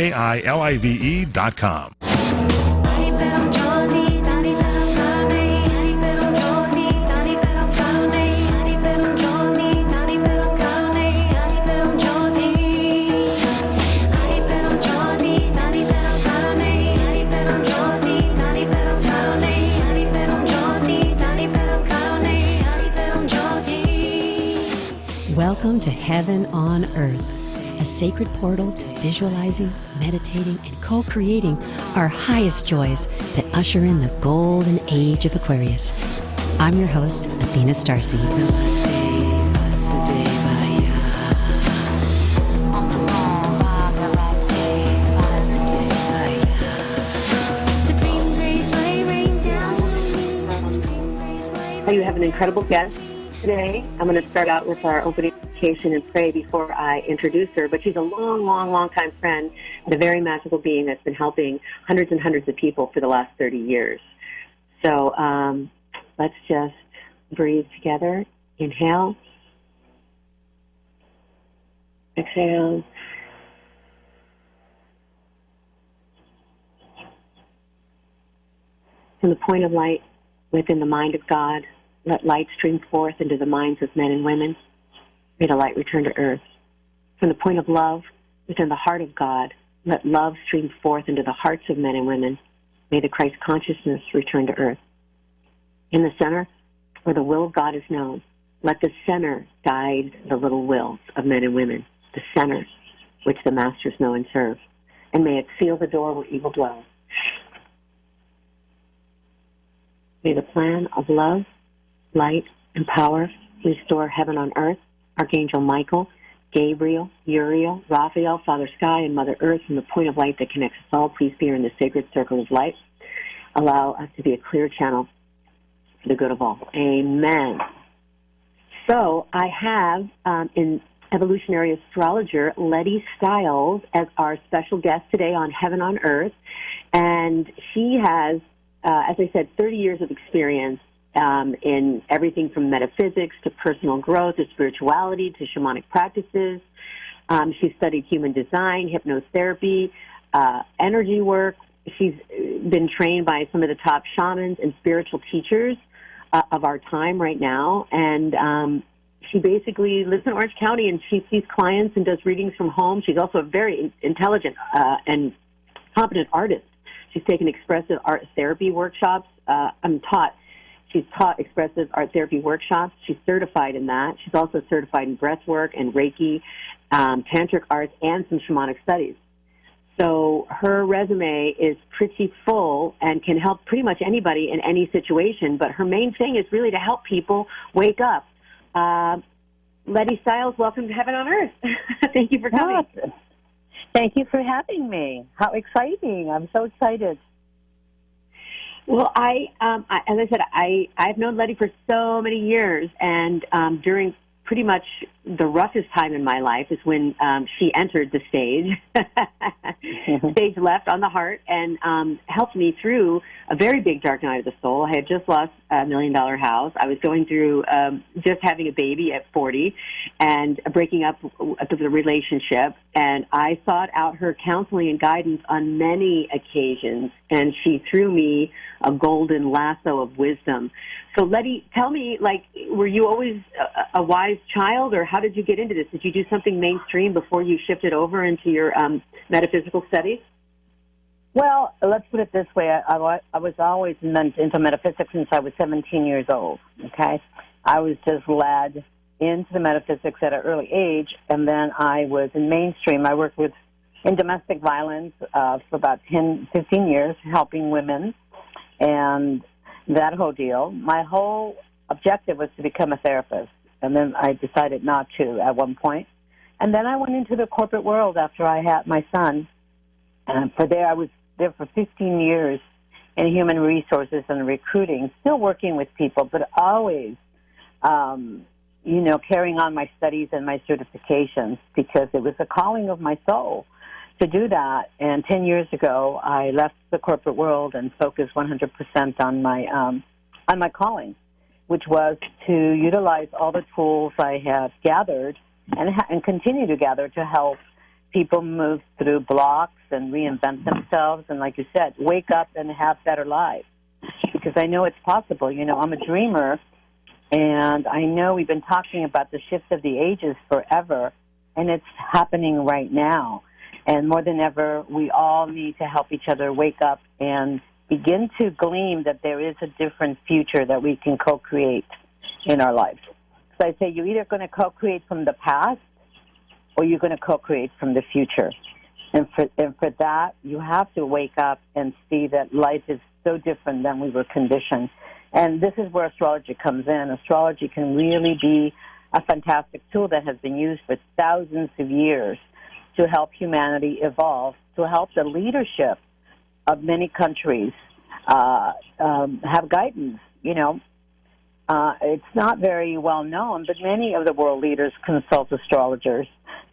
KILIVE.com. Welcome to Heaven on Earth, a sacred portal to visualizing, meditating, and co-creating our highest joys that usher in the golden age of Aquarius. I'm your host, Athena Starseed. You have an incredible guest today. I'm going to start out with our opening invocation and pray before I introduce her, but she's a long time friend and a very magical being that's been helping hundreds and hundreds of people for the last 30 years. So let's just breathe together. Inhale. Exhale. From the point of light within the mind of God, let light stream forth into the minds of men and women. May the light return to earth. From the point of love within the heart of God, let love stream forth into the hearts of men and women. May the Christ consciousness return to earth. In the center, where the will of God is known, let the center guide the little wills of men and women, the center which the masters know and serve. And may it seal the door where evil dwells. May the plan of love, light, and power restore heaven on earth. Archangel Michael, Gabriel, Uriel, Raphael, Father Sky, and Mother Earth, from the point of light that connects us all, please be in the sacred circle of light. Allow us to be a clear channel for the good of all. Amen. So I have in Evolutionary Astrologer, Leti Stiles, as our special guest today on Heaven on Earth. And she has, as I said, 30 years of experience in everything from metaphysics to personal growth to spirituality to shamanic practices. She's studied human design, hypnotherapy, energy work. She's been trained by some of the top shamans and spiritual teachers of our time right now. And she basically lives in Orange County, and she sees clients and does readings from home. She's also a very intelligent and competent artist. She's taken expressive art therapy workshops. She's taught expressive art therapy workshops. She's certified in that. She's also certified in breath work and Reiki, Tantric arts, and some shamanic studies. So her resume is pretty full and can help pretty much anybody in any situation, but her main thing is really to help people wake up. Leti Stiles, welcome to Heaven on Earth. Thank you for coming. Thank you for having me. How exciting. I'm so excited. Well, as I said, I've known Leti for so many years, and during pretty much the roughest time in my life is when she entered the stage, stage left on the heart, and helped me through a very big dark night of the soul. I had just lost $1 million house. I was going through just having a baby at 40 and breaking up the relationship, and I sought out her counseling and guidance on many occasions, and she threw me a golden lasso of wisdom. So, Leti, tell me, were you always a wise child, or how did you get into this? Did you do something mainstream before you shifted over into your metaphysical studies? Well, let's put it this way. I was always into metaphysics since I was 17 years old, okay? I was just led into the metaphysics at an early age, and then I was in mainstream. I worked in domestic violence for about 10, 15 years, helping women, and that whole deal. My whole objective was to become a therapist, and then I decided not to at one point. And then I went into the corporate world after I had my son, and I was there for 15 years in human resources and recruiting, still working with people, but always, carrying on my studies and my certifications, because it was a calling of my soul to do that. And 10 years ago, I left the corporate world and focused 100% on my calling, which was to utilize all the tools I have gathered and continue to gather to help people move through blocks and reinvent themselves and, like you said, wake up and have better lives. Because I know it's possible. You know, I'm a dreamer, and I know we've been talking about the shift of the ages forever, and it's happening right now. And more than ever, we all need to help each other wake up and begin to glean that there is a different future that we can co-create in our lives. So I say you're either going to co-create from the past or you're going to co-create from the future. And for that, you have to wake up and see that life is so different than we were conditioned. And this is where astrology comes in. Astrology can really be a fantastic tool that has been used for thousands of years to help humanity evolve, to help the leadership of many countries have guidance. You know, it's not very well known, but many of the world leaders consult astrologers.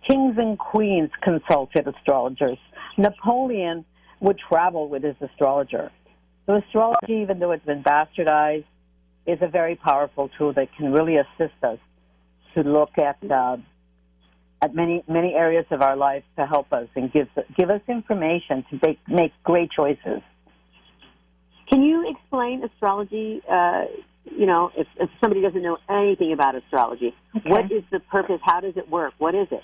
Kings and queens consulted astrologers. Napoleon would travel with his astrologer. So astrology, even though it's been bastardized, is a very powerful tool that can really assist us to look at many areas of our life to help us and give us information to make great choices. Can you explain astrology? You know, if somebody doesn't know anything about astrology, okay. What is the purpose? How does it work? What is it?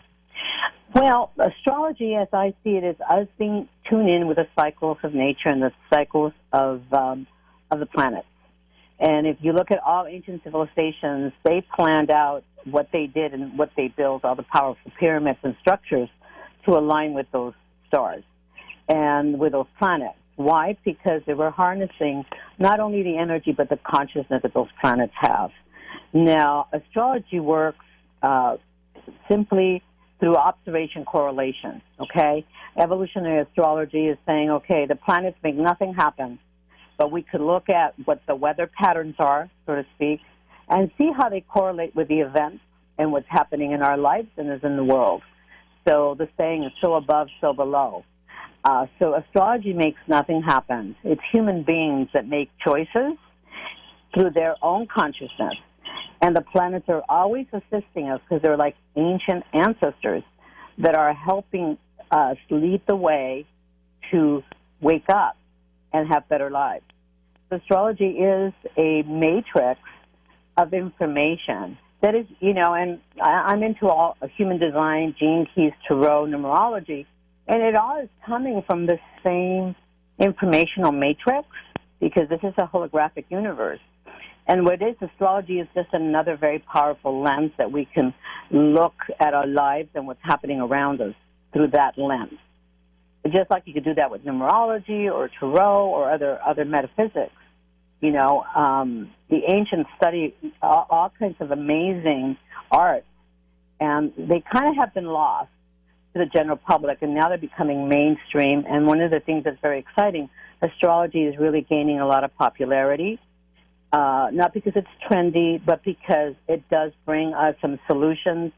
Well, astrology, as I see it, is us being tuned in with the cycles of nature and the cycles of the planets. And if you look at all ancient civilizations, they planned out what they did and what they built, all the powerful pyramids and structures, to align with those stars and with those planets. Why? Because they were harnessing not only the energy but the consciousness that those planets have. Now, astrology works simply through observation correlation, okay? Evolutionary astrology is saying, okay, the planets make nothing happen, but we could look at what the weather patterns are, so to speak, and see how they correlate with the events and what's happening in our lives and is in the world. So the saying is so above, so below. So astrology makes nothing happen. It's human beings that make choices through their own consciousness. And the planets are always assisting us because they're like ancient ancestors that are helping us lead the way to wake up and have better lives. So astrology is a matrix of information that is, you know, and I'm into all human design, gene keys, tarot, numerology, and it all is coming from the same informational matrix because this is a holographic universe. And what is astrology is just another very powerful lens that we can look at our lives and what's happening around us through that lens. Just like you could do that with numerology or tarot or other metaphysics. You know, the ancients studied all kinds of amazing arts, and they kind of have been lost to the general public, and now they're becoming mainstream. And one of the things that's very exciting, astrology is really gaining a lot of popularity. Not because it's trendy, but because it does bring us some solutions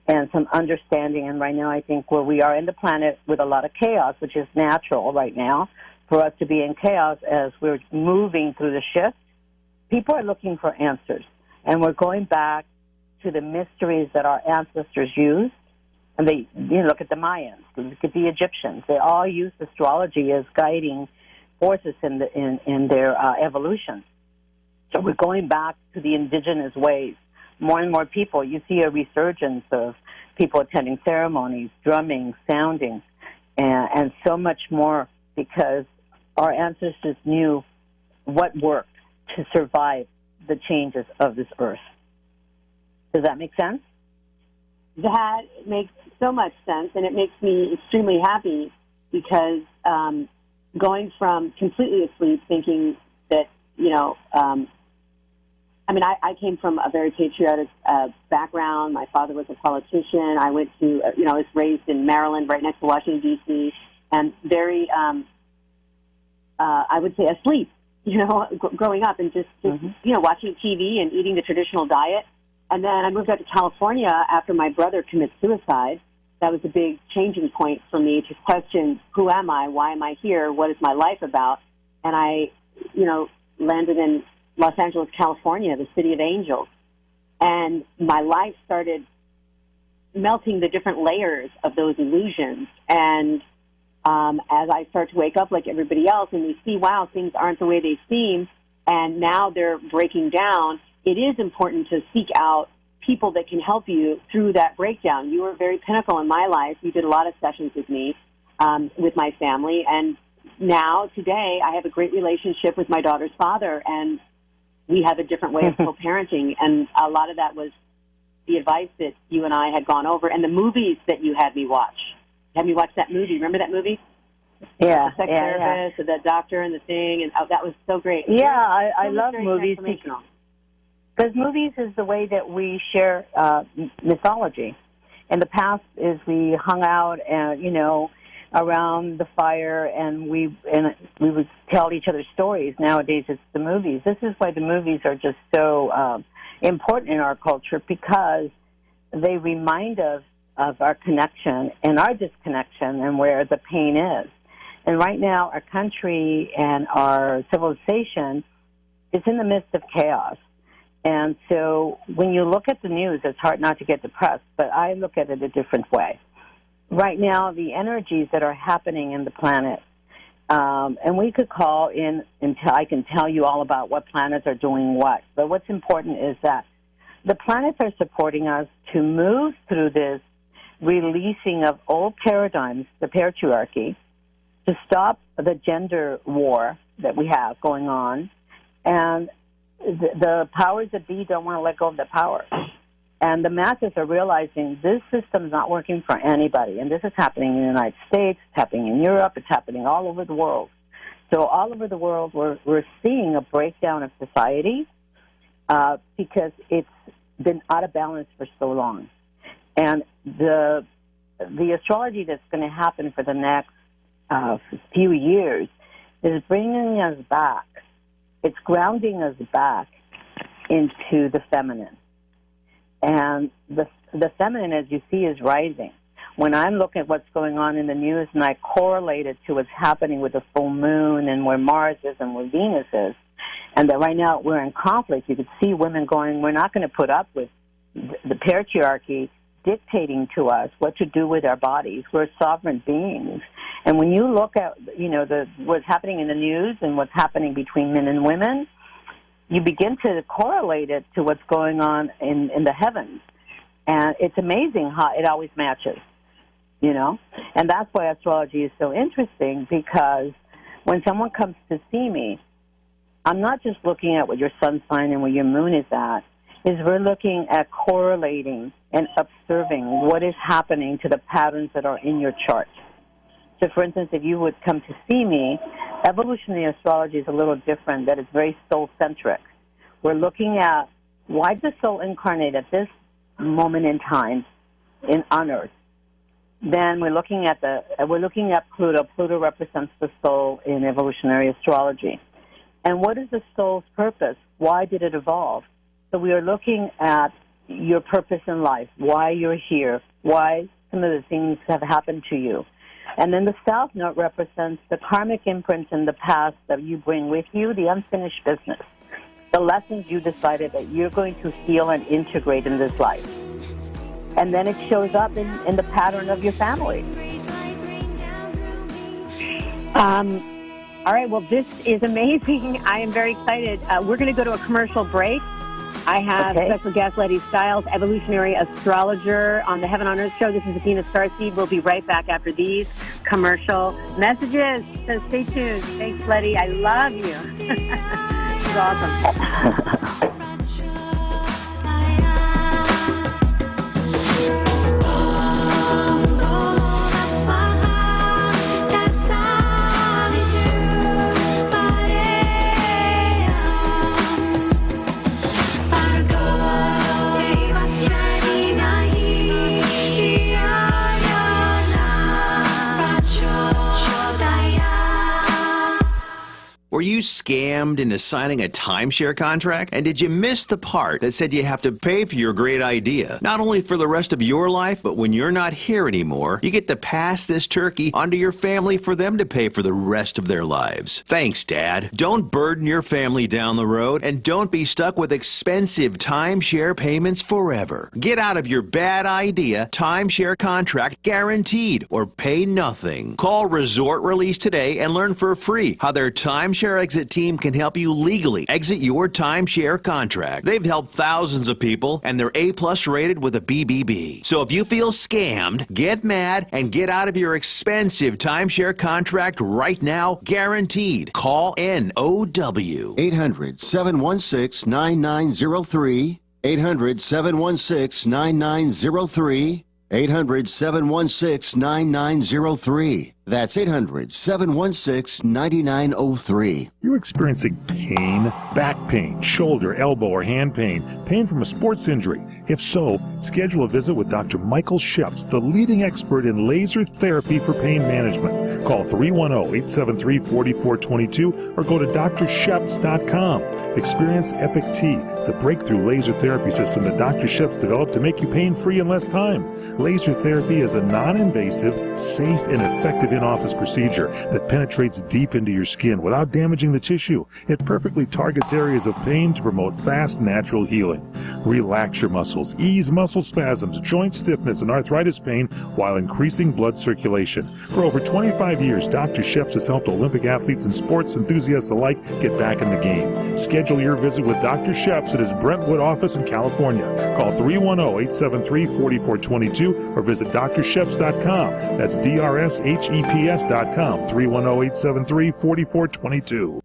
and some understanding. And right now I think where we are in the planet with a lot of chaos, which is natural right now, for us to be in chaos as we're moving through the shift, people are looking for answers. And we're going back to the mysteries that our ancestors used. And they, you know, look at the Mayans, look at the Egyptians. They all used astrology as guiding forces in their evolution. So we're going back to the indigenous ways. More and more people, you see a resurgence of people attending ceremonies, drumming, sounding, and so much more because our ancestors knew what worked to survive the changes of this earth. Does that make sense? That makes so much sense, and it makes me extremely happy because going from completely asleep thinking that, you know, I mean, I came from a very patriotic background. My father was a politician. I went to, you know, I was raised in Maryland, right next to Washington, D.C., and very, I would say, asleep, you know, growing up and just you know, watching TV and eating the traditional diet. And then I moved out to California after my brother committed suicide. That was a big changing point for me to question, who am I? Why am I here? What is my life about? And I, you know, landed in Los Angeles, California, the city of angels. And my life started melting the different layers of those illusions. And as I start to wake up like everybody else and we see, wow, things aren't the way they seem, and now they're breaking down, it is important to seek out people that can help you through that breakdown. You were very pinnacle in my life. You did a lot of sessions with me, with my family, and now, today, I have a great relationship with my daughter's father, and we have a different way of co-parenting, and a lot of that was the advice that you and I had gone over, and the movies that you had me watch. Had me watch that movie. Remember that movie? Yeah. The sex therapist, and the doctor and the thing, and that was so great. Yeah, I love movies. Because movies is the way that we share mythology. In the past is we hung out and, around the fire, and we would tell each other stories. Nowadays, it's the movies. This is why the movies are just so important in our culture, because they remind us of our connection and our disconnection and where the pain is. And right now, our country and our civilization is in the midst of chaos. And so when you look at the news, it's hard not to get depressed, but I look at it a different way. Right now, the energies that are happening in the planet, and we could call in until I can tell you all about what planets are doing what. But what's important is that the planets are supporting us to move through this releasing of old paradigms, the patriarchy, to stop the gender war that we have going on. And the powers that be don't want to let go of the power. And the masses are realizing this system is not working for anybody. And this is happening in the United States, it's happening in Europe, it's happening all over the world. So all over the world, we're seeing a breakdown of society because it's been out of balance for so long. And the astrology that's going to happen for the next few years is bringing us back. It's grounding us back into the feminine. And the feminine, as you see, is rising. When I'm looking at what's going on in the news and I correlate it to what's happening with the full moon and where Mars is and where Venus is, and that right now we're in conflict, you could see women going, we're not going to put up with the patriarchy dictating to us what to do with our bodies. We're sovereign beings. And when you look at, what's happening in the news and what's happening between men and women, you begin to correlate it to what's going on in the heavens. And it's amazing how it always matches, And that's why astrology is so interesting, because when someone comes to see me, I'm not just looking at what your sun sign and where your moon is at, we're looking at correlating and observing what is happening to the patterns that are in your chart. So, for instance, if you would come to see me, evolutionary astrology is a little different, that it's very soul-centric. We're looking at why the soul incarnate at this moment in time on Earth. Then we're looking at Pluto. Pluto represents the soul in evolutionary astrology. And what is the soul's purpose? Why did it evolve? So we are looking at your purpose in life, why you're here, why some of the things have happened to you. And then the South Node represents the karmic imprints in the past that you bring with you, the unfinished business, the lessons you decided that you're going to heal and integrate in this life. And then it shows up in the pattern of your family. All right, well, this is amazing. I am very excited. We're going to go to a commercial break. I have special guest Leti Stiles, evolutionary astrologer on the Heaven on Earth show. This is Athena Starseed. We'll be right back after these commercial messages. So stay tuned. Thanks, Leti. I love you. This is awesome. Were you scammed into signing a timeshare contract? And did you miss the part that said you have to pay for your great idea? Not only for the rest of your life, but when you're not here anymore, you get to pass this turkey onto your family for them to pay for the rest of their lives. Thanks, Dad. Don't burden your family down the road, and don't be stuck with expensive timeshare payments forever. Get out of your bad idea timeshare contract guaranteed, or pay nothing. Call Resort Release today and learn for free how their timeshare exit team can help you legally exit your timeshare contract. They've helped thousands of people, and they're A+ rated with a BBB. So if you feel scammed, get mad and get out of your expensive timeshare contract right now, guaranteed. Call NOW. 800-716-9903. 800-716-9903. 800-716-9903. That's 800-716-9903. You're experiencing pain, back pain, shoulder, elbow, or hand pain, pain from a sports injury. If so, schedule a visit with Dr. Michael Sheps, the leading expert in laser therapy for pain management. Call 310-873-4422 or go to drsheps.com. Experience Epic T, the breakthrough laser therapy system that Dr. Sheps developed to make you pain-free in less time. Laser therapy is a non-invasive, safe, and effective in-office procedure that penetrates deep into your skin without damaging the tissue. It perfectly targets areas of pain to promote fast, natural healing. Relax your muscles, ease muscle spasms, joint stiffness, and arthritis pain while increasing blood circulation. For over 25 years, Dr. Sheps has helped Olympic athletes and sports enthusiasts alike get back in the game. Schedule your visit with Dr. Sheps at his Brentwood office in California. Call 310-873-4422 or visit drsheps.com. That's DRSHEPS.com, 310-873-4422.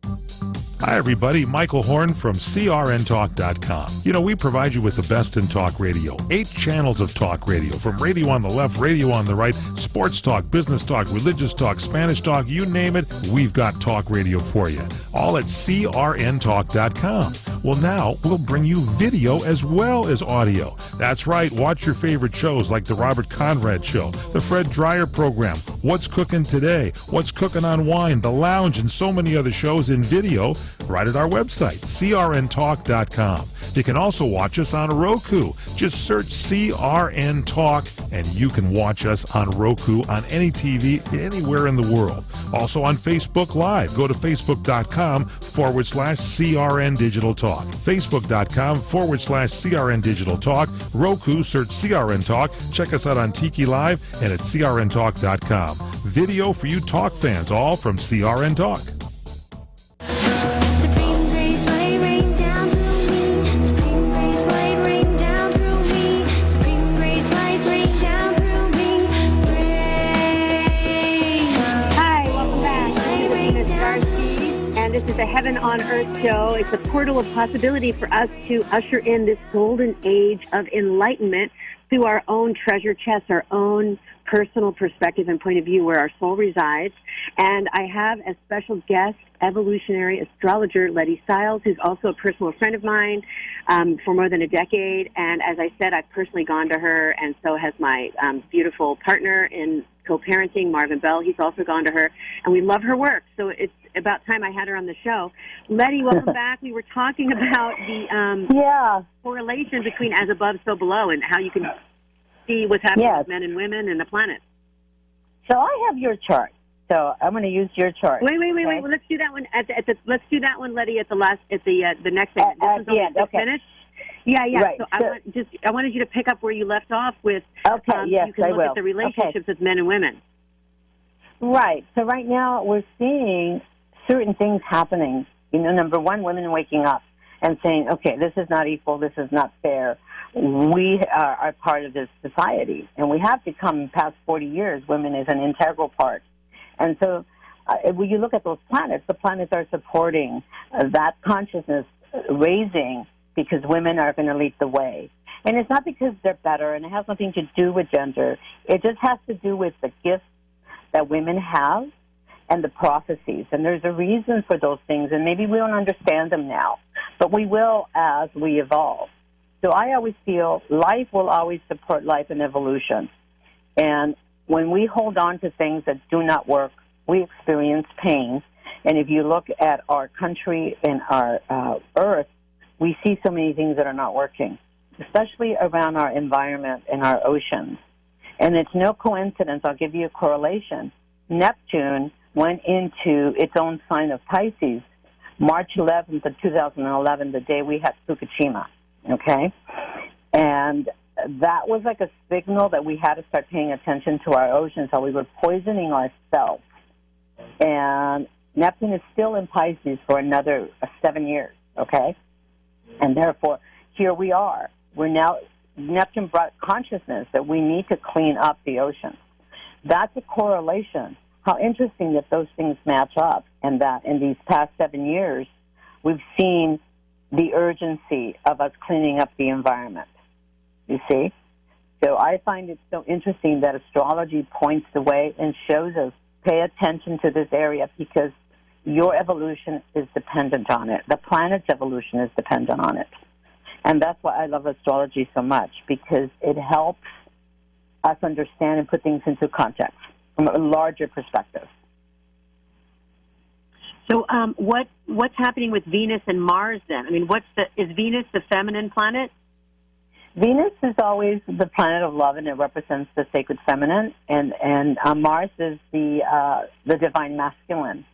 Hi, everybody. Michael Horn from CRNTalk.com. You know, we provide you with the best in talk radio. 8 channels of talk radio, from radio on the left, radio on the right, sports talk, business talk, religious talk, Spanish talk, you name it, we've got talk radio for you. All at CRNTalk.com. Well, now we'll bring you video as well as audio. That's right. Watch your favorite shows like The Robert Conrad Show, The Fred Dreyer Program, What's Cooking Today, What's Cooking on Wine, The Lounge, and so many other shows in video right at our website, crntalk.com. You can also watch us on Roku. Just search CRN Talk, and you can watch us on Roku on any TV anywhere in the world. Also on Facebook Live. Go to facebook.com/CRN Digital Talk. Facebook.com/CRN Digital Talk. Roku, search CRN Talk. Check us out on Tiki Live and at crntalk.com. Video for you talk fans, all from CRN Talk. This is a Heaven on Earth show. It's a portal of possibility for us to usher in this golden age of enlightenment through our own treasure chest, our own personal perspective and point of view where our soul resides. And I have as special guest evolutionary astrologer Leti Stiles, who's also a personal friend of mine for more than a decade. And as I said, I've personally gone to her, and so has my beautiful partner in co-parenting, Marvin Bell. He's also gone to her, and we love her work. So it's about time I had her on the show. Leti, welcome back. We were talking about the correlation between as above, so below, and how you can see what's happening with men and women and the planet. So I have your chart. So I'm going to use your chart. Wait. Well, let's do that one let's do that one, Leti, at the next segment. This is almost finished. Yeah. Right. So I wanted you to pick up where you left off with. Okay. Yes, you can look at the relationships with men and women. Right. So right now we're seeing certain things happening. You know, number one, women waking up and saying, okay, this is not equal, this is not fair. We are part of this society, and we have become, past 40 years, women is an integral part. And so when you look at those planets, the planets are supporting that consciousness raising, because women are going to lead the way. And it's not because they're better, and it has nothing to do with gender. It just has to do with the gifts that women have and the prophecies. And there's a reason for those things, and maybe we don't understand them now, but we will as we evolve. So I always feel life will always support life and evolution. And when we hold on to things that do not work, we experience pain. And if you look at our country and our Earth, we see so many things that are not working, especially around our environment and our oceans. And it's no coincidence. I'll give you a correlation. Neptune went into its own sign of Pisces March 11th of 2011, the day we had Fukushima, okay? And that was like a signal that we had to start paying attention to our oceans, how we were poisoning ourselves. And Neptune is still in Pisces for another 7 years, okay? And therefore, here we are. We're now, Neptune brought consciousness that we need to clean up the oceans. That's a correlation. How interesting that those things match up, and that in these past 7 years, we've seen the urgency of us cleaning up the environment, you see? So I find it so interesting that astrology points the way and shows us, pay attention to this area because your evolution is dependent on it. The planet's evolution is dependent on it. And that's why I love astrology so much, because it helps us understand and put things into context from a larger perspective. So what's happening with Venus and Mars then? I mean, is Venus the feminine planet? Venus is always the planet of love, and it represents the sacred feminine, and Mars is the divine masculine.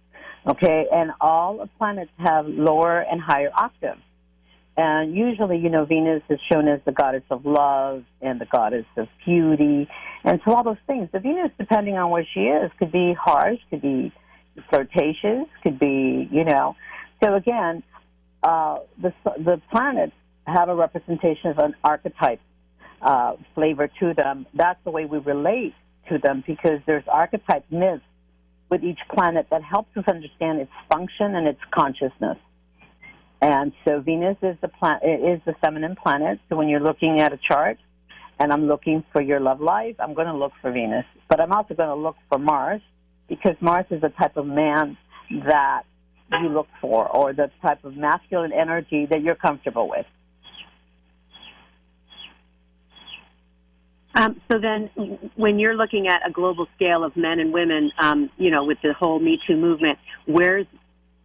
Okay, and all planets have lower and higher octaves. And usually, you know, Venus is shown as the goddess of love and the goddess of beauty. And so all those things. The Venus, depending on where she is, could be harsh, could be flirtatious, could be, you know. So again, the planets have a representation of an archetype flavor to them. That's the way we relate to them, because there's archetype myths with each planet that helps us understand its function and its consciousness. And so Venus is the feminine planet. So when you're looking at a chart and I'm looking for your love life, I'm going to look for Venus. But I'm also going to look for Mars, because Mars is the type of man that you look for, or the type of masculine energy that you're comfortable with. So then when you're looking at a global scale of men and women, you know, with the whole Me Too movement,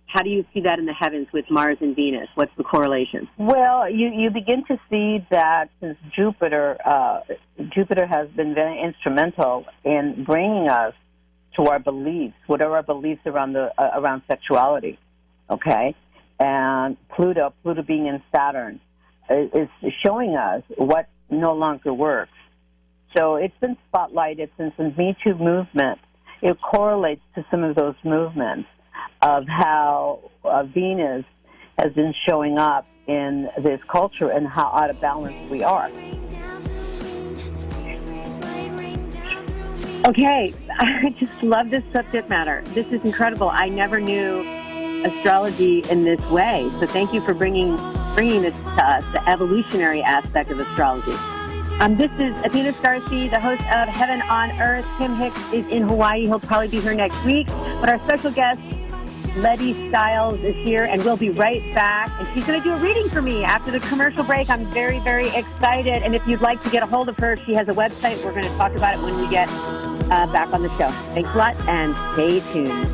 how do you see that in the heavens with Mars and Venus? What's the correlation? Well, you begin to see that since Jupiter has been very instrumental in bringing us to our beliefs. What are our beliefs around sexuality? Okay, and Pluto being in Saturn, is showing us what no longer works. So it's been spotlighted since the Me Too movement. It correlates to some of those movements of how Venus has been showing up in this culture and how out of balance we are. Okay, I just love this subject matter. This is incredible. I never knew astrology in this way. So thank you for bringing this to us, the evolutionary aspect of astrology. This is Athena Starseed, the host of Heaven on Earth. Kim Hix is in Hawaii. He'll probably be here next week. But our special guest, Leti Stiles, is here, and we'll be right back. And she's going to do a reading for me after the commercial break. I'm very, very excited. And if you'd like to get a hold of her, she has a website. We're going to talk about it when we get back on the show. Thanks a lot, and stay tuned.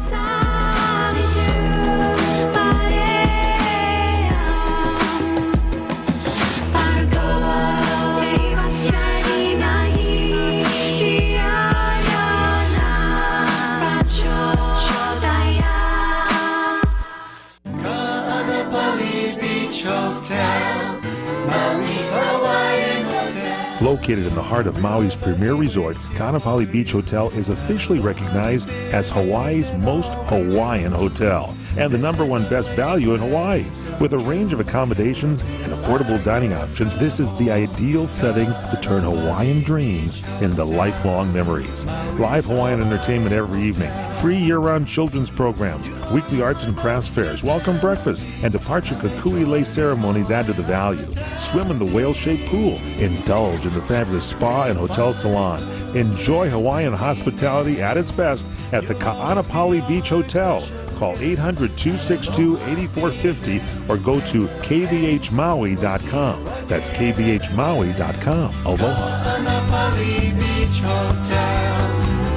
Located in the heart of Maui's premier resort, Kaanapali Beach Hotel is officially recognized as Hawaii's most Hawaiian hotel and the #1 best value in Hawaii. With a range of accommodations and affordable dining options, this is the ideal setting to turn Hawaiian dreams into lifelong memories. Live Hawaiian entertainment every evening, free year-round children's programs, weekly arts and crafts fairs, welcome breakfast, and departure kukui lei ceremonies add to the value. Swim in the whale-shaped pool, indulge in the fabulous spa and hotel salon. Enjoy Hawaiian hospitality at its best at the Kaanapali Beach Hotel. Call 800-262-8450 or go to kbhmaui.com. That's kbhmaui.com. Aloha. Kaanapali Beach Hotel,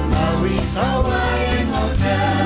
Maui's Hawaiian Hotel.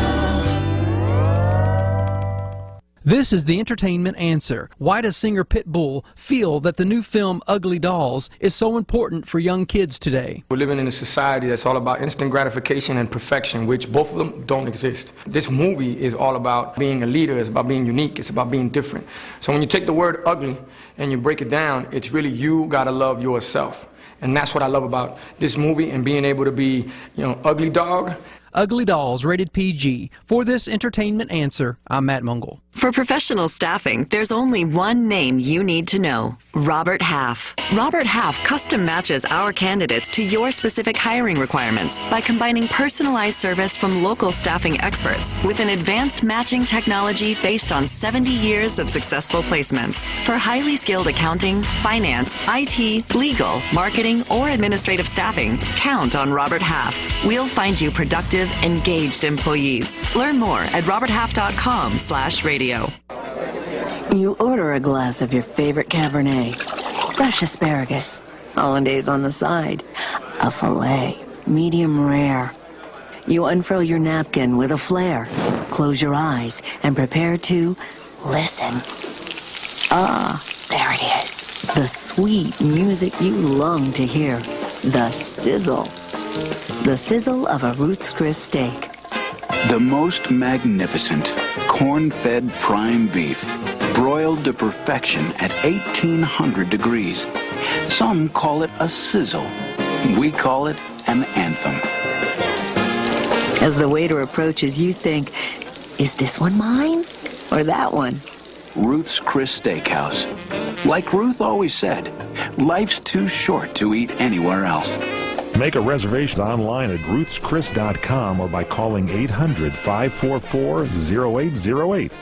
This is the entertainment answer. Why does singer Pitbull feel that the new film Ugly Dolls is so important for young kids today? We're living in a society that's all about instant gratification and perfection, which both of them don't exist. This movie is all about being a leader, it's about being unique, it's about being different. So when you take the word ugly and you break it down, it's really you gotta love yourself. And that's what I love about this movie and being able to be, ugly dog. Ugly Dolls, rated PG. For this entertainment answer, I'm Matt Mungle. For professional staffing, there's only one name you need to know: Robert Half. Robert Half custom matches our candidates to your specific hiring requirements by combining personalized service from local staffing experts with an advanced matching technology based on 70 years of successful placements. For highly skilled accounting, finance, IT, legal, marketing, or administrative staffing, count on Robert Half. We'll find you productive, engaged employees. Learn more at roberthalf.com/radio. You order a glass of your favorite Cabernet, fresh asparagus, hollandaise on the side, a filet, medium rare. You unfurl your napkin with a flair, close your eyes, and prepare to listen. Ah, there it is. The sweet music you long to hear. The sizzle. The sizzle of a Ruth's Chris steak. The most magnificent corn-fed prime beef, broiled to perfection at 1,800 degrees. Some call it a sizzle. We call it an anthem. As the waiter approaches, you think, is this one mine or that one? Ruth's Chris Steakhouse. Like Ruth always said, life's too short to eat anywhere else. Make a reservation online at ruthschris.com or by calling 800-544-0808.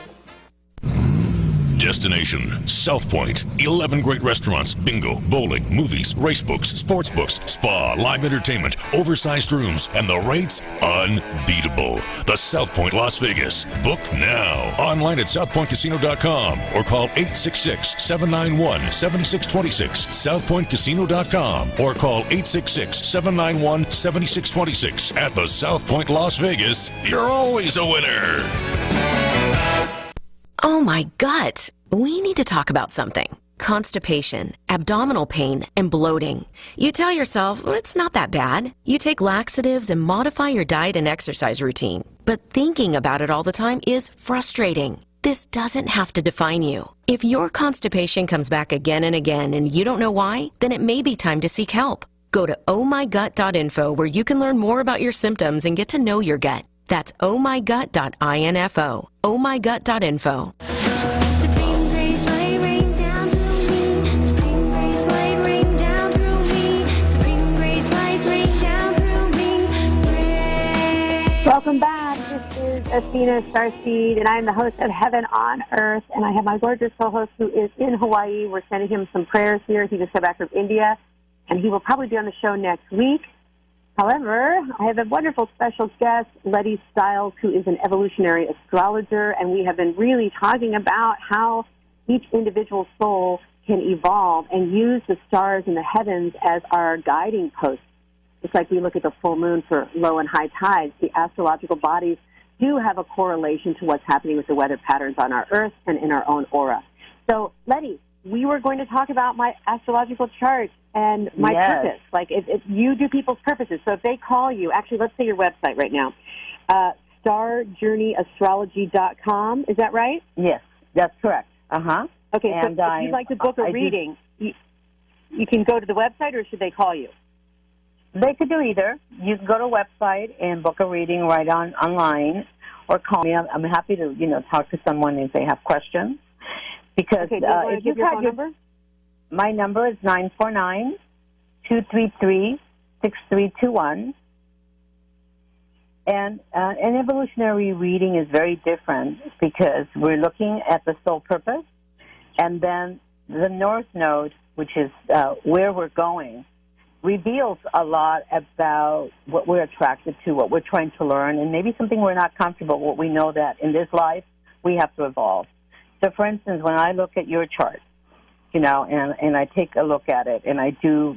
Destination South Point. 11 great restaurants, bingo, bowling, movies, race books, sports books, spa, live entertainment, oversized rooms, and the rates unbeatable. The South Point Las Vegas. Book now. Online at southpointcasino.com or call 866-791-7626. southpointcasino.com or call 866-791-7626. At the South Point Las Vegas, you're always a winner. Oh my gut! We need to talk about something. Constipation, abdominal pain, and bloating. You tell yourself, well, it's not that bad. You take laxatives and modify your diet and exercise routine. But thinking about it all the time is frustrating. This doesn't have to define you. If your constipation comes back again and again and you don't know why, then it may be time to seek help. Go to ohmygut.info where you can learn more about your symptoms and get to know your gut. That's ohmygut.info. ohmygut.info. Supreme grace, light rain down through me. Supreme grace, light rain down through me. Supreme grace, light rain down through me. Welcome back. This is Athena Starseed, and I'm the host of Heaven on Earth, and I have my gorgeous co-host who is in Hawaii. We're sending him some prayers here. He just got back from India, and he will probably be on the show next week. However, I have a wonderful special guest, Leti Stiles, who is an evolutionary astrologer, and we have been really talking about how each individual soul can evolve and use the stars in the heavens as our guiding posts. It's like we look at the full moon for low and high tides. The astrological bodies do have a correlation to what's happening with the weather patterns on our Earth and in our own aura. So, Leti, we were going to talk about my astrological chart and my purpose. Like, if you do people's purposes. So if they call you, actually, let's say your website right now, starjourneyastrology.com. Is that right? Yes, that's correct. Uh-huh. Okay, and so if you'd like to book a reading, you can go to the website, or should they call you? They could do either. You can go to the website and book a reading right online, or call me. I'm happy to, talk to someone if they have questions. Because okay, do you want to give your phone number? My number is 949-233-6321. And an evolutionary reading is very different because we're looking at the soul purpose, and then the North Node, which is where we're going, reveals a lot about what we're attracted to, what we're trying to learn, and maybe something we're not comfortable with. We know that in this life we have to evolve. So, for instance, when I look at your chart, and I take a look at it, and I do,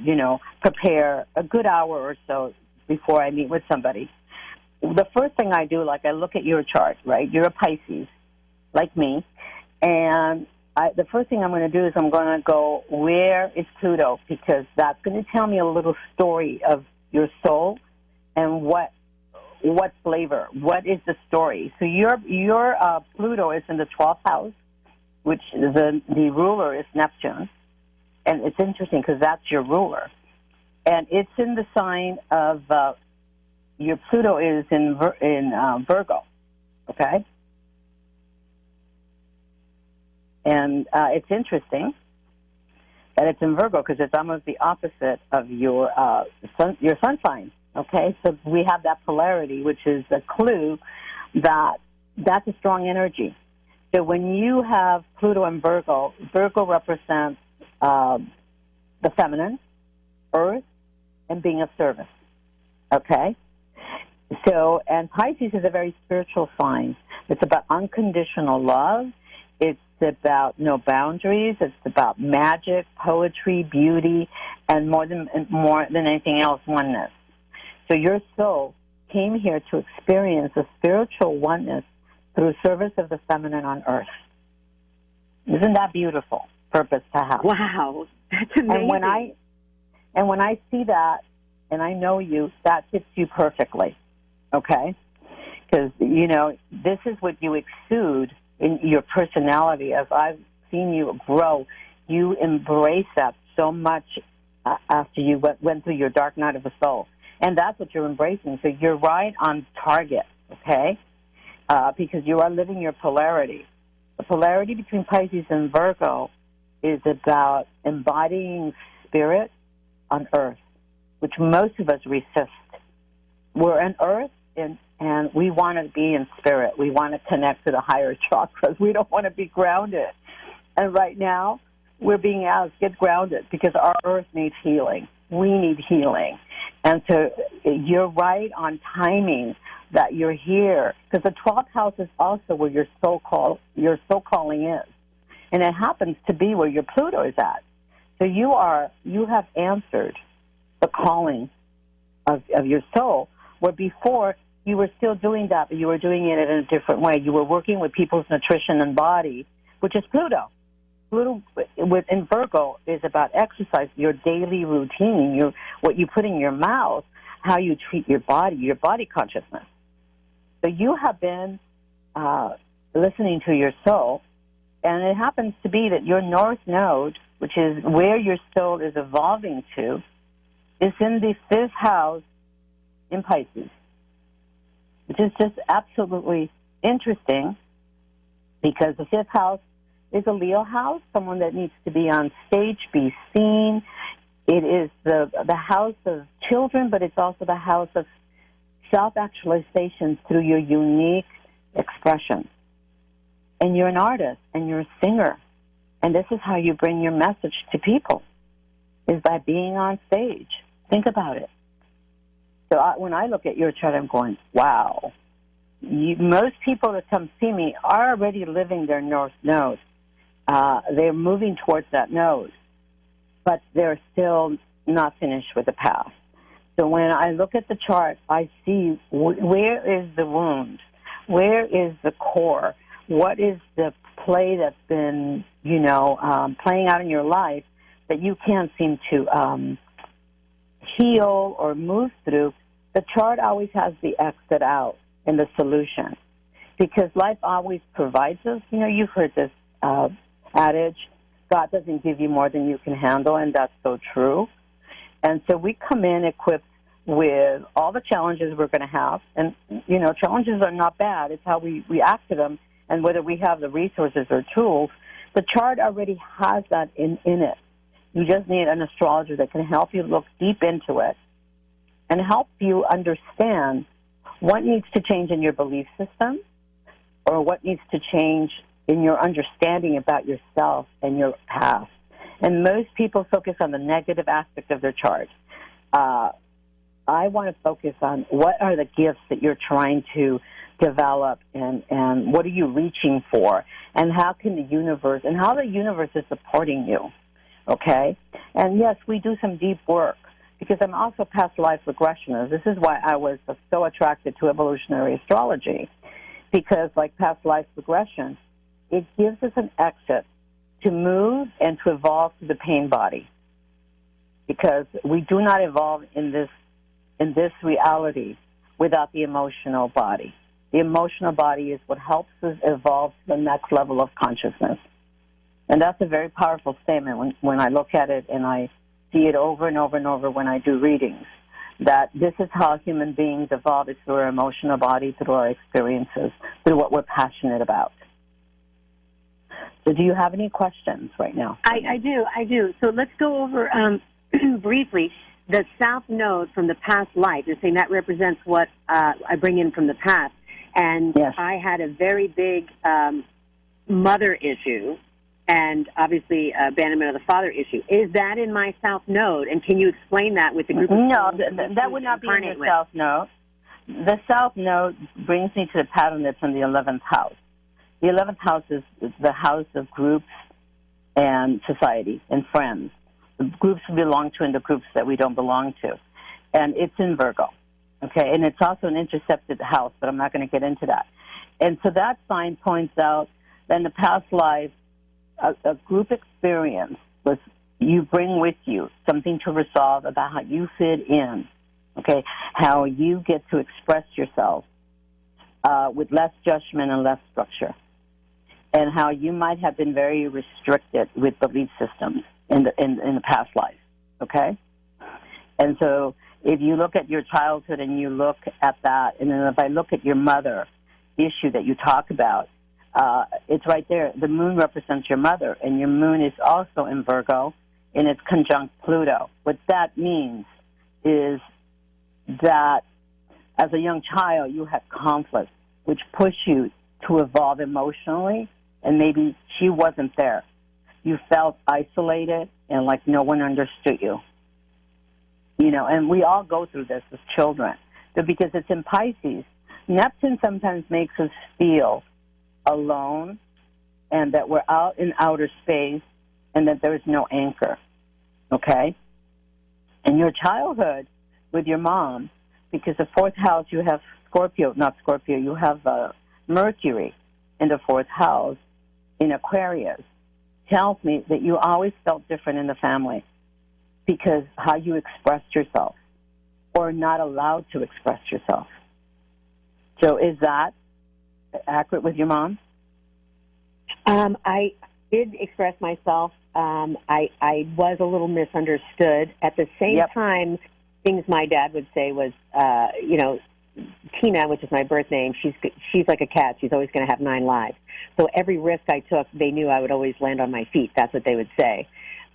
prepare a good hour or so before I meet with somebody, the first thing I do, like I look at your chart, right? You're a Pisces, like me, And the first thing I'm going to do is I'm going to go, where is Pluto? Because that's going to tell me a little story of your soul and what flavor, what is the story. So your Pluto is in the 12th house, which the ruler is Neptune. And it's interesting because that's your ruler. And it's in the sign of, your Pluto is in Virgo, okay? And it's interesting that it's in Virgo because it's almost the opposite of your sun sign, okay? So we have that polarity, which is a clue that that's a strong energy. So when you have Pluto in Virgo, Virgo represents the feminine, earth, and being of service, okay? So, and Pisces is a very spiritual sign. It's about unconditional love. It's about no boundaries. It's about magic, poetry, beauty, and more than anything else, oneness. So your soul came here to experience a spiritual oneness through service of the feminine on earth. Isn't that beautiful purpose to have? Wow, that's amazing. And when I see that, and I know you, that fits you perfectly, okay? Because, you know, this is what you exude in your personality. As I've seen you grow, you embrace that so much after you went through your dark night of the soul. And that's what you're embracing. So you're right on target, okay? Because you are living your polarity. The polarity between Pisces and Virgo is about embodying spirit on earth, which most of us resist. We're on earth, and we want to be in spirit. We want to connect to the higher chakras. We don't want to be grounded. And right now, we're being asked, get grounded, because our earth needs healing. We need healing. And so you're right on timing that you're here, because the 12th house is also where your soul calling is. And it happens to be where your Pluto is at. So you have answered the calling of your soul, where before you were still doing that, but you were doing it in a different way. You were working with people's nutrition and body, which is Pluto. Pluto in Virgo is about exercise, your daily routine, what you put in your mouth, how you treat your body consciousness. So you have been listening to your soul, and it happens to be that your North Node, which is where your soul is evolving to, is in the 5th house in Pisces, which is just absolutely interesting because the 5th house is a Leo house, someone that needs to be on stage, be seen. It is the house of children, but it's also the house of self-actualization through your unique expression. And you're an artist, and you're a singer. And this is how you bring your message to people, is by being on stage. Think about it. So when I look at your chart, I'm going, wow. Most people that come see me are already living their North Node. They're moving towards that node, but they're still not finished with the path. So when I look at the chart, I see where is the wound? Where is the core? What is the play that's been, playing out in your life that you can't seem to heal or move through? The chart always has the exit out and the solution, because life always provides us. You've heard this adage, God doesn't give you more than you can handle, and that's so true. And so we come in equipped with all the challenges we're going to have. And, challenges are not bad. It's how we react to them and whether we have the resources or tools. The chart already has that in it. You just need an astrologer that can help you look deep into it and help you understand what needs to change in your belief system or what needs to change in your understanding about yourself and your past. And most people focus on the negative aspect of their chart. I want to focus on what are the gifts that you're trying to develop and what are you reaching for, and how can the universe, and how the universe is supporting you, okay? And yes, we do some deep work, because I'm also past life regressionist. This is why I was so attracted to evolutionary astrology, because like past life regression, it gives us an exit to move and to evolve to the pain body, because we do not evolve in this reality without the emotional body. The emotional body is what helps us evolve to the next level of consciousness. And that's a very powerful statement when I look at it, and I see it over and over and over when I do readings, that this is how human beings evolve. It's through our emotional body, through our experiences, through what we're passionate about. So do you have any questions right now? I do. So let's go over briefly the South Node from the past life. You're saying that represents what I bring in from the past. And yes. I had a very big mother issue and obviously abandonment of the father issue. Is that in my South Node? And can you explain that with the group of No, that would not be in the South Node. The South Node brings me to the pattern that's in the 11th house. The 11th house is the house of groups and society and friends. The groups we belong to and the groups that we don't belong to. And it's in Virgo, okay? And it's also an intercepted house, but I'm not going to get into that. And so that sign points out that in the past life, a group experience was you bring with you something to resolve about how you fit in, okay? How you get to express yourself with less judgment and less structure. And how you might have been very restricted with belief systems in the past life, okay? And so if you look at your childhood and you look at that, and then if I look at your mother issue that you talk about, it's right there. The moon represents your mother, and your moon is also in Virgo, and it's conjunct Pluto. What that means is that as a young child, you had conflict, which pushed you to evolve emotionally, and maybe she wasn't there. You felt isolated and like no one understood you. You know, and we all go through this as children. But because it's in Pisces, Neptune sometimes makes us feel alone and that we're out in outer space and that there's no anchor, okay? In your childhood with your mom, because the fourth house, you have you have Mercury in the fourth house in Aquarius, tells me that you always felt different in the family because how you expressed yourself or not allowed to express yourself. So is that accurate with your mom? I did express myself. I was a little misunderstood. At the same time, things my dad would say was, Tina, which is my birth name, she's like a cat. She's always going to have 9 lives. So every risk I took, they knew I would always land on my feet. That's what they would say.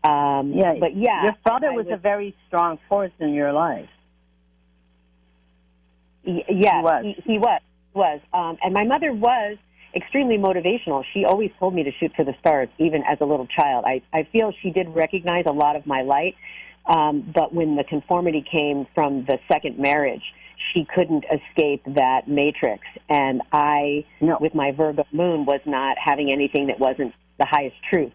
But yeah, your father was a very strong force in your life. Yeah, he was. And my mother was extremely motivational. She always told me to shoot for the stars, even as a little child. I feel she did recognize a lot of my light, but when the conformity came from the second marriage, she couldn't escape that matrix. And I, with my Virgo moon, was not having anything that wasn't the highest truth.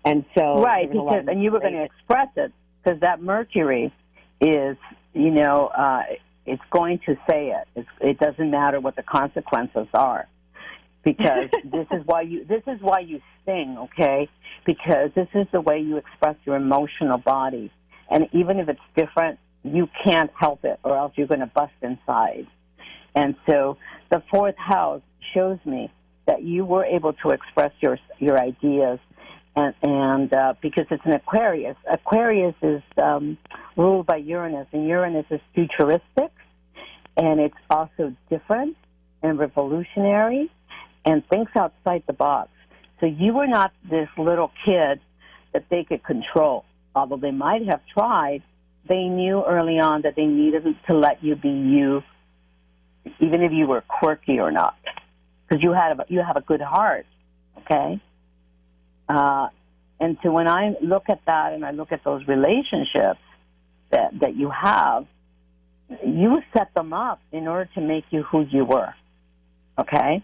And so... Right, and you were going to express it, because that Mercury is, it's going to say it. It doesn't matter what the consequences are, because this is why you sing, okay? Because this is the way you express your emotional body, and even if it's different, you can't help it, or else you're going to bust inside. And so the fourth house shows me that you were able to express your ideas, and because it's an Aquarius. Aquarius is ruled by Uranus, and Uranus is futuristic, and it's also different and revolutionary and thinks outside the box. So you were not this little kid that they could control. Although they might have tried, they knew early on that they needed to let you be you, even if you were quirky or not, because you have a good heart, okay? And so when I look at that and I look at those relationships that you have, you set them up in order to make you who you were, okay?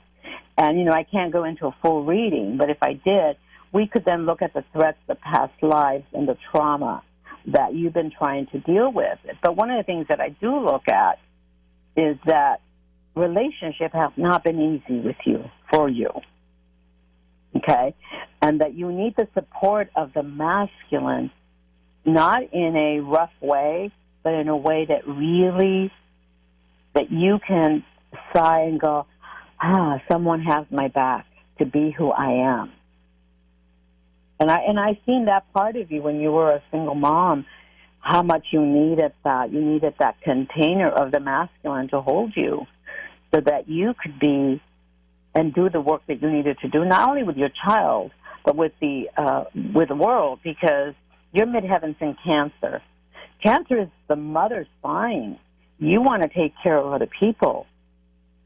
And, I can't go into a full reading, but if I did, we could then look at the threats, the past lives, and the trauma that you've been trying to deal with. But one of the things that I do look at is that relationships have not been easy with you, for you. okay? And that you need the support of the masculine, not in a rough way, but in a way that really, that you can sigh and go, someone has my back to be who I am. And I seen that part of you when you were a single mom, how much you needed that. You needed that container of the masculine to hold you so that you could be and do the work that you needed to do, not only with your child, but with the world, because your midheaven's in Cancer. Cancer is the mother sign. You want to take care of other people.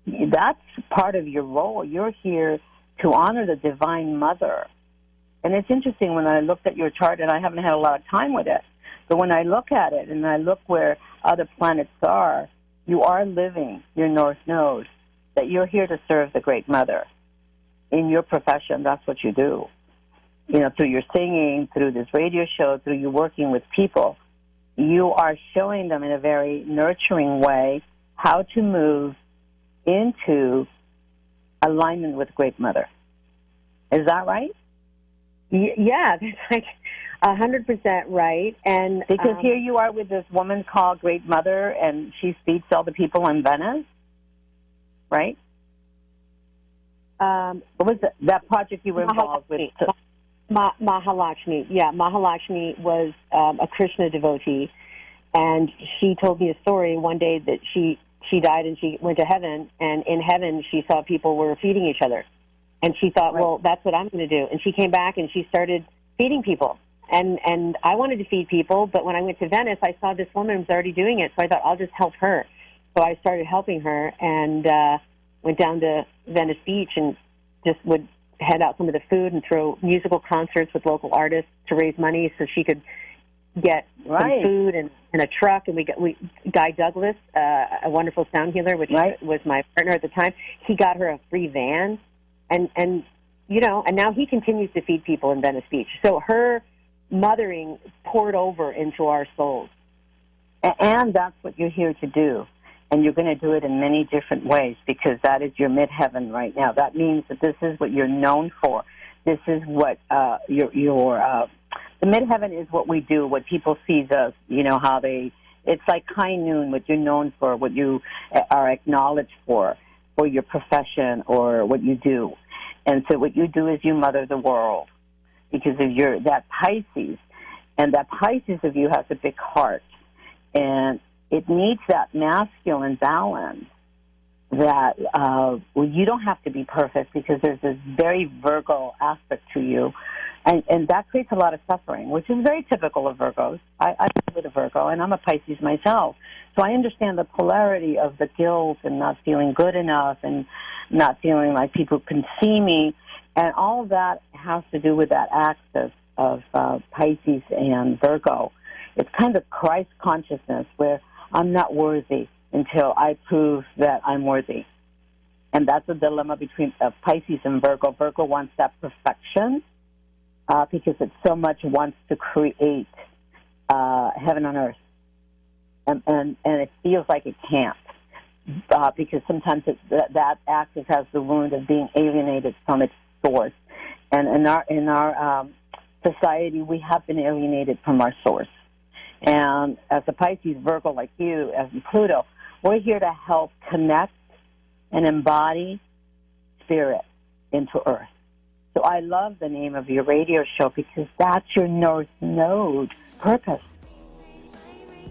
That's part of your role. You're here to honor the divine mother. And it's interesting when I looked at your chart, and I haven't had a lot of time with it, but when I look at it and I look where other planets are, you are living your North Node, that you're here to serve the Great Mother. In your profession, that's what you do. You know, through your singing, through this radio show, through you working with people, you are showing them in a very nurturing way how to move into alignment with Great Mother. Is that right? Yeah, that's like 100% right. And because here you are with this woman called Great Mother, and she feeds all the people in Venice, right? What was that project you were involved with? Mahalakshmi. Yeah, Mahalakshmi was a Krishna devotee, and she told me a story one day that she died and she went to heaven, and in heaven she saw people were feeding each other. And she thought, well, that's what I'm going to do. And she came back and she started feeding people. And I wanted to feed people, but when I went to Venice, I saw this woman was already doing it, so I thought, I'll just help her. So I started helping her and went down to Venice Beach and just would head out some of the food and throw musical concerts with local artists to raise money so she could get some food and a truck. And Guy Douglas, a wonderful sound healer, which was my partner at the time, he got her a free van. And you know, and now he continues to feed people in Venice Beach. So her mothering poured over into our souls. And that's what you're here to do. And you're going to do it in many different ways because that is your midheaven right now. That means that this is what you're known for. This is what the midheaven is what we do, what people sees us, you know, how it's like high noon, what you're known for, what you are acknowledged for your profession or what you do. And so what you do is you mother the world because of that Pisces. And that Pisces of you has a big heart. And it needs that masculine balance that you don't have to be perfect because there's this very Virgo aspect to you. And that creates a lot of suffering, which is very typical of Virgos. I live with a Virgo, and I'm a Pisces myself. So I understand the polarity of the guilt and not feeling good enough and not feeling like people can see me. And all of that has to do with that axis of Pisces and Virgo. It's kind of Christ consciousness where I'm not worthy until I prove that I'm worthy. And that's a dilemma between Pisces and Virgo. Virgo wants that perfection. Because it so much wants to create heaven on earth. And it feels like it can't. Because sometimes that axis has the wound of being alienated from its source. And in our society, we have been alienated from our source. And as a Pisces Virgo like you, as in Pluto, we're here to help connect and embody spirit into earth. So I love the name of your radio show because that's your North Node purpose.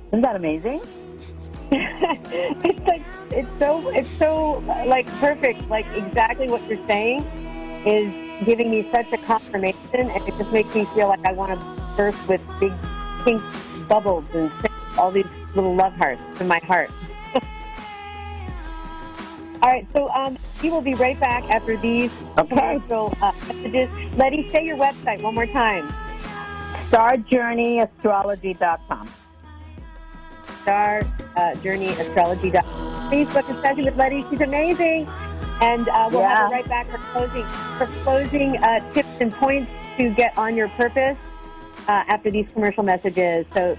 Isn't that amazing? It's so like perfect. Like exactly what you're saying is giving me such a confirmation, and it just makes me feel like I want to burst with big pink bubbles and all these little love hearts in my heart. All right, so we will be right back after these commercial messages. Leti, say your website one more time. StarJourneyAstrology.com. StarJourneyAstrology.com. Facebook discussion with Leti. She's amazing. And we'll have her right back for closing tips and points to get on your purpose after these commercial messages. So.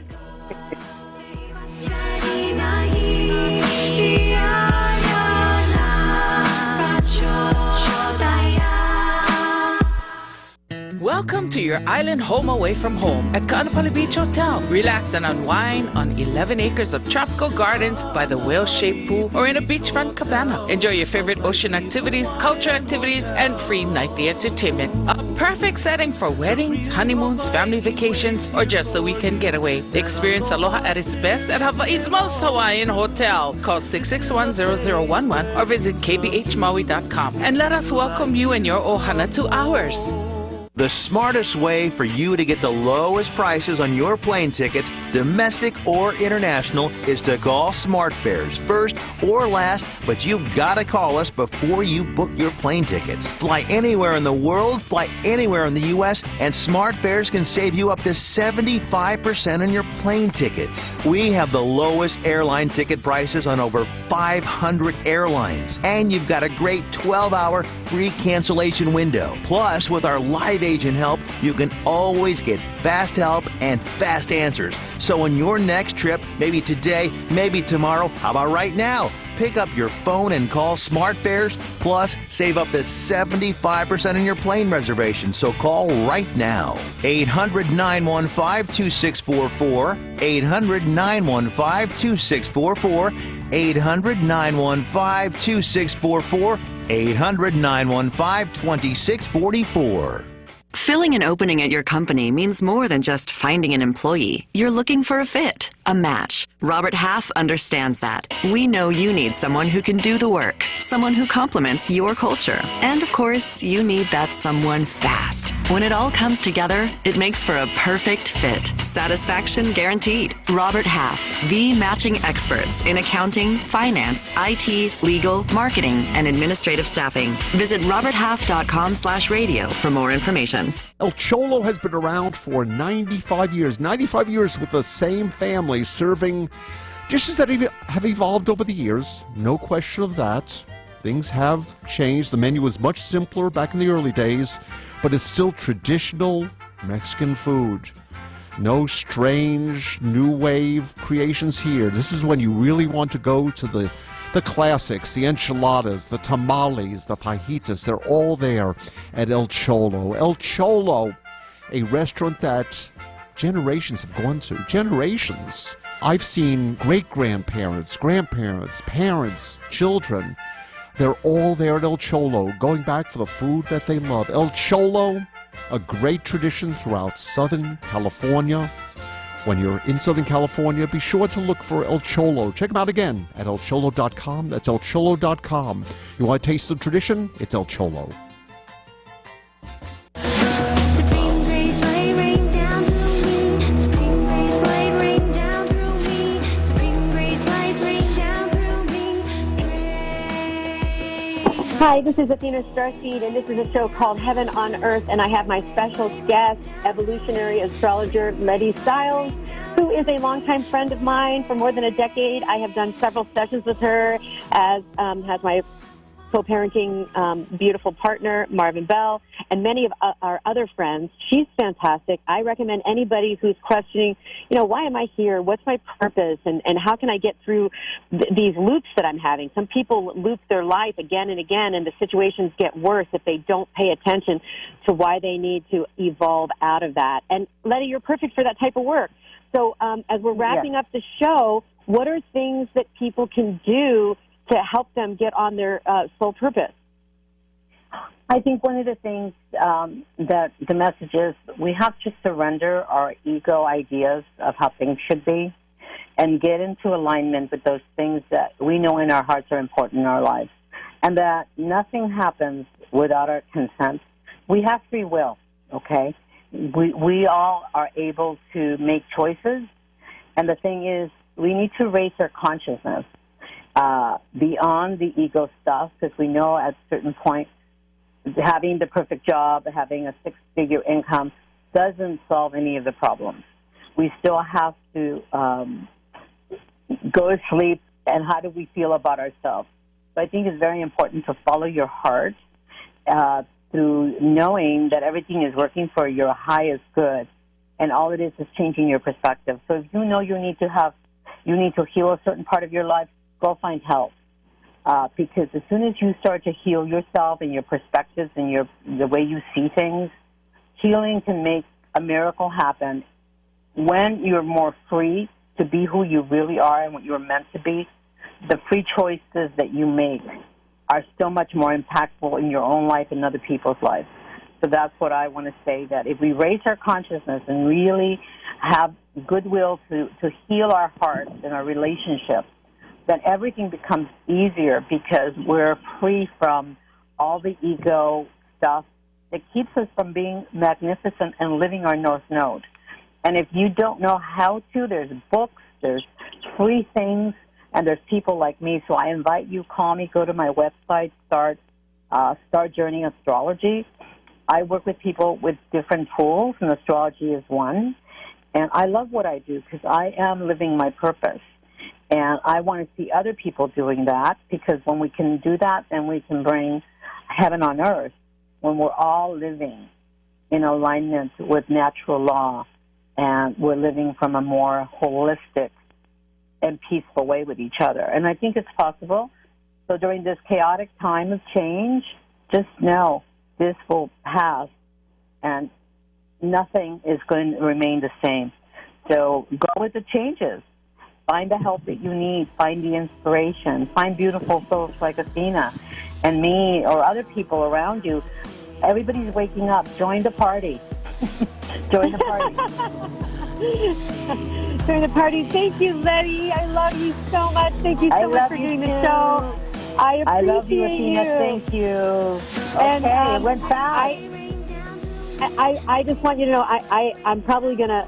Welcome to your island home away from home at Kaanapali Beach Hotel. Relax and unwind on 11 acres of tropical gardens by the whale-shaped pool or in a beachfront cabana. Enjoy your favorite ocean activities, culture activities, and free nightly entertainment. A perfect setting for weddings, honeymoons, family vacations, or just a weekend getaway. Experience aloha at its best at Hawaii's most Hawaiian hotel. Call 661-0011 or visit kbhmaui.com and let us welcome you and your ohana to ours. The smartest way for you to get the lowest prices on your plane tickets, domestic or international, is to call SmartFares first or last, but you've got to call us before you book your plane tickets. Fly anywhere in the world, fly anywhere in the U.S., and SmartFares can save you up to 75% on your plane tickets. We have the lowest airline ticket prices on over 500 airlines, and you've got a great 12-hour free cancellation window. Plus, with our live agent help, you can always get fast help and fast answers. So on your next trip, maybe today, maybe tomorrow, how about right now? Pick up your phone and call SmartFares, plus save up to 75% on your plane reservation. So call right now. 800-915-2644, 800-915-2644, 800-915-2644, 800-915-2644. Filling an opening at your company means more than just finding an employee. You're looking for a fit, a match. Robert Half understands that. We know you need someone who can do the work, someone who complements your culture. And of course, you need that someone fast. When it all comes together, it makes for a perfect fit. Satisfaction guaranteed. Robert Half, the matching experts in accounting, finance, IT, legal, marketing, and administrative staffing. Visit roberthalf.com/radio for more information. El Cholo has been around for 95 years. 95 years with the same family serving dishes that have evolved over the years. No question of that. Things have changed. The menu was much simpler back in the early days, but it's still traditional Mexican food. No strange new wave creations here. This is when you really want to go to the classics, the enchiladas, the tamales, the fajitas. They're all there at El Cholo. El Cholo, a restaurant that generations have gone to. Generations. I've seen great-grandparents, grandparents, parents, children. They're all there at El Cholo, going back for the food that they love. El Cholo, a great tradition throughout Southern California. When you're in Southern California, be sure to look for El Cholo. Check them out again at elcholo.com. That's elcholo.com. You want to taste the tradition? It's El Cholo. Supreme grace, light rain down through me. Supreme grace, light rain down through me. Supreme grace, light rain down through me. Hi, this is Athena Starseed, and this is a show called Heaven on Earth, and I have my special guest, Evolutionary Astrologer Leti Stiles, who is a longtime friend of mine for more than a decade. I have done several sessions with her, as has my co-parenting beautiful partner, Marvin Bell, and many of our other friends. She's fantastic. I recommend anybody who's questioning, why am I here? What's my purpose? And how can I get through these loops that I'm having? Some people loop their life again and again, and the situations get worse if they don't pay attention to why they need to evolve out of that. And Leti, you're perfect for that type of work. So as we're wrapping up the show, what are things that people can do to help them get on their soul purpose? I think one of the things that the message is, we have to surrender our ego ideas of how things should be and get into alignment with those things that we know in our hearts are important in our lives, and that nothing happens without our consent. We have free will, okay? We all are able to make choices, and the thing is, we need to raise our consciousness beyond the ego stuff, because we know at a certain point having the perfect job, having a six-figure income doesn't solve any of the problems. We still have to go to sleep, and how do we feel about ourselves? So I think it's very important to follow your heart through knowing that everything is working for your highest good, and all it is changing your perspective. So if you know you need to heal a certain part of your life, go find help. Because as soon as you start to heal yourself and your perspectives and the way you see things, healing can make a miracle happen when you're more free to be who you really are and what you're meant to be. The free choices that you make are so much more impactful in your own life and other people's lives. So that's what I want to say, that if we raise our consciousness and really have goodwill to heal our hearts and our relationships, then everything becomes easier because we're free from all the ego stuff that keeps us from being magnificent and living our North Node. And if you don't know how to, there's books, there's free things, and there's people like me. So I invite you, call me, go to my website, Start Journey Astrology. I work with people with different tools, and astrology is one. And I love what I do because I am living my purpose. And I want to see other people doing that, because when we can do that, then we can bring heaven on earth, when we're all living in alignment with natural law and we're living from a more holistic and peaceful way with each other. And I think it's possible. So during this chaotic time of change, just know this will pass and nothing is going to remain the same. So go with the changes. Find the help that you need. Find the inspiration. Find beautiful souls like Athena and me or other people around you. Everybody's waking up. Join the party. Join the party. Join the party. Thank you, Leti. I love you so much. Thank you so much for doing the show. I appreciate you. I love you, Athena. Thank you. And it went fast. I just want you to know I'm probably going to,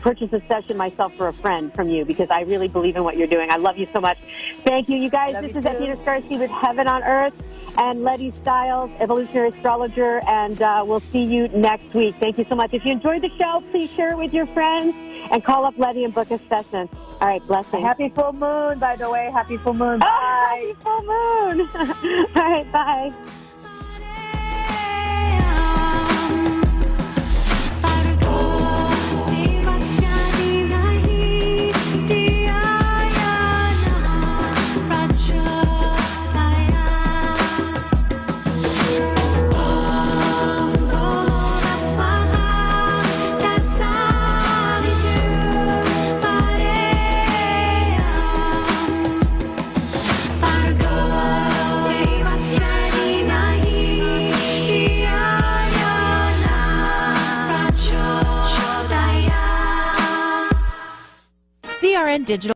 purchase a session myself for a friend from you, because I really believe in what you're doing. I love you so much. Thank you, you guys. This is Athena Starseed with Heaven on Earth and Leti Stiles, Evolutionary Astrologer, and we'll see you next week. Thank you so much. If you enjoyed the show, please share it with your friends and call up Leti and book a session. All right, blessings. Happy full moon, by the way. Happy full moon. Bye. Oh, happy full moon. All right, bye. CRN Digital